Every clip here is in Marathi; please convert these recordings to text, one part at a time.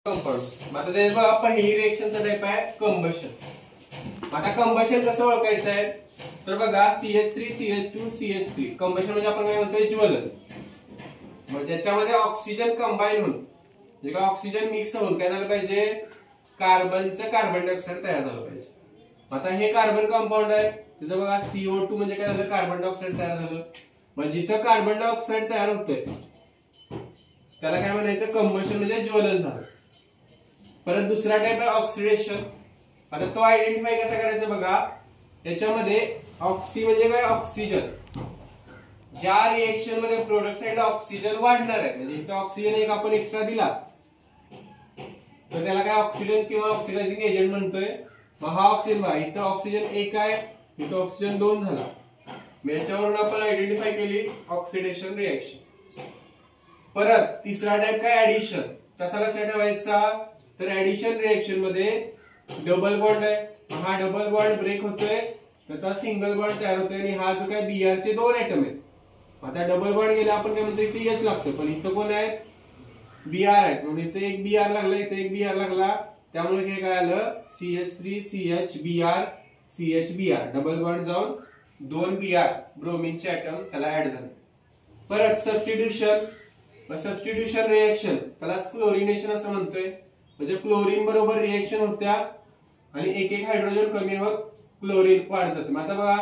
कंपाऊंड्स. आता ते बघा पहिली रिएक्शनचा टाइप आहे कंबशन. आता कंबशन कसं ओळखायचं आहे तर बघा CH3 CH2 CH3 कंबशन म्हणजे आपण काय म्हणतोय ज्वलन. मग ज्याच्यामध्ये ऑक्सिजन कंबाईन होऊन म्हणजे काय ऑक्सिजन मिक्स होऊन काय झालं पाहिजे कार्बनचं कार्बन डायऑक्साईड तयार झालं पाहिजे. आता हे कार्बन कंपाऊंड आहे त्याचं बघा CO2 म्हणजे काय झालं कार्बन डायऑक्साईड तयार झालं. मग जिथं कार्बन डायऑक्साईड तयार होतोय त्याला काय म्हणायचं कंबशन म्हणजे ज्वलन झालं. परत दुसरा टाइप आहे ऑक्सिडेशन. आता तो आयडेंटिफाय कसा करायचा बघा याच्यामध्ये ऑक्सी म्हणजे काय ऑक्सिजन. ज्या रिएक्शन मध्ये प्रोडक्ट साइडला ऑक्सिजन वाढणार आहे म्हणजे इथं ऑक्सिजन एक आपण एक्स्ट्रा दिला तर त्याला काय ऑक्सिजन किंवा ऑक्सिडायझिंग एजंट म्हणतोय. मग हा ऑक्सिजन बघा इथं ऑक्सिजन एक आहे इथं ऑक्सिजन 2 झाला. याच्यावरून आपण आयडेंटिफाय केली ऑक्सिडेशन रिएक्शन. परत तिसरा टाइप काय ऍडिशन. कसा लक्षात ठेवायचा तर ऍडिशन रिएक्शन मध्ये डबल बॉन्ड आहे. हा डबल बॉन्ड ब्रेक होतोय त्याचा सिंगल बॉन्ड तयार होतोय आणि हा जो काय Br चे 2 ऍटम आहेत. आता डबल बॉन्ड गेला आपण काय म्हणतो इथे H लागतो पण इथं कोण आहेत Br आहेत म्हणजे इथे एक Br लागला इथे एक Br लागला त्यामुळे हे काय आलं CH3 CH Br CH Br double bond जाऊन 2 Br ब्रोमीनचे ऍटम त्याला ऍड झाले. परत सबस्टिट्यूशन रिएक्शन त्यालाच क्लोरिनेशन असं म्हणतोय. म्हणजे क्लोरीन बरोबर रिएक्शन होत्या आणि एक एक हायड्रोजन कमी होत क्लोरीन वाढत जाते. आता बघा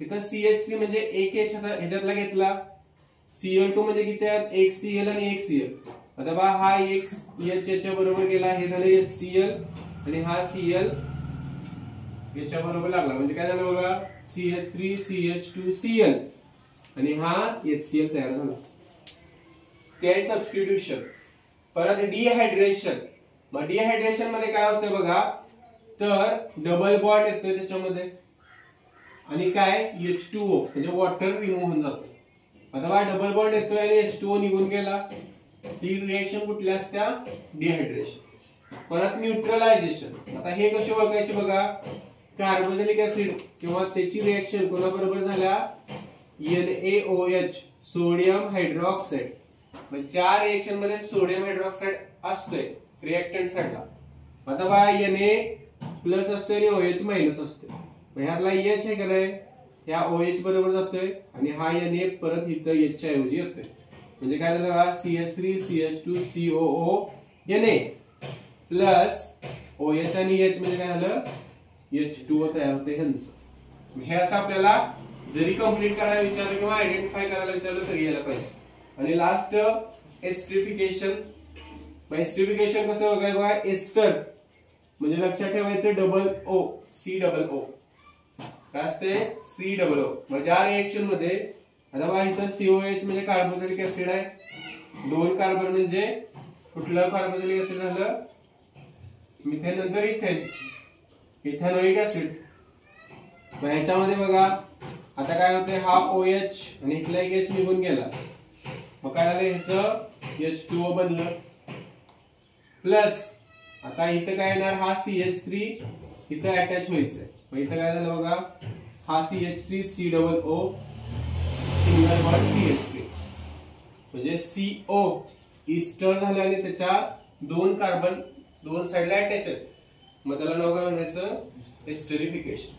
इथं CH3 म्हणजे एक H ह्याच्यातला घेतला Cl2 म्हणजे किती आहेत एक Cl आणि एक Cl. आता बघा हा एक H याच्या बरोबर गेला हे झालं HCl आणि हा Cl याच्या बरोबर लागला म्हणजे काय झालं बघा CH3 CH2 Cl आणि हा HCl तयार झाला. ते आहे सबस्टिट्यूशन. परत डिहायड्रेशन. मग डिहायड्रेशन मध्ये काय होतं बघा तर डबल बॉन्ड येतोय त्याच्यामध्ये आणि काय H2O म्हणजे वॉटर रिमूव्ह होऊन जातो. आता बघा डबल बॉन्ड येतोय आणि H2O निघून गेला. ती रिएक्शन कुठल्या असत्या डिहायड्रेशन. परत न्यूट्रलायझेशन. आता हे कसे ओळखायचे बघा कार्बोक्सिलिक ऍसिड किंवा त्याची रिएक्शन कोणाबरोबर झाल्या NaOH सोडियम हायड्रॉक्साइड. मग ज्या रिएक्शन मध्ये सोडियम हायड्रॉक्साइड असतोय रिएक्टंट साइडला आता बघा Na प्लस असतोय आणि OH मायनस असतोय. मग ह्यातला H आहे का नाही ह्या OH बरोबर जातोय आणि हा Na परत इथं H च्या ऐवजी येतोय म्हणजे काय झालं बघा CH3 CH2 COO Na plus OH आणि H म्हणजे काय झालं H2O तयार होते ह्यांचं. हे असं आपल्याला जरी कंप्लीट करायला विचारलं किंवा आयडेंटिफाय करायला विचारलं तरी यायला पाहिजे. आणि लास्ट एस्टरिफिकेशन. एस्टरिफिकेशन कसं बघाय बघा एस्टर म्हणजे लक्षात ठेवायचं double O C double O काय असते C डबल O. मग ज्या रिएक्शन मध्ये आता बघा इथं COH म्हणजे कार्बोक्सिलिक ऍसिड आहे. 2 कार्बन म्हणजे कुठलं कार्बोक्सिलिक ऍसिड झालं मिथेन नंतर इथेन इथेनोइक ऍसिड. मग ह्याच्यामध्ये बघा आता काय होते हा OH आणि इथला एक H निघून गेला मग काय झालं ह्याचं H2O बनलं प्लस आता इथं काय येणार हा CH3 इथं अटॅच व्हायचंय. मग इथं काय झालं बघा हा CH3 C double O single bond CH3 म्हणजे CO ईस्टर झालं आणि त्याच्या 2 कार्बन 2 साइडला अटॅच आहेत. मग त्याला नाव काय म्हणायचं एस्टरिफिकेशन.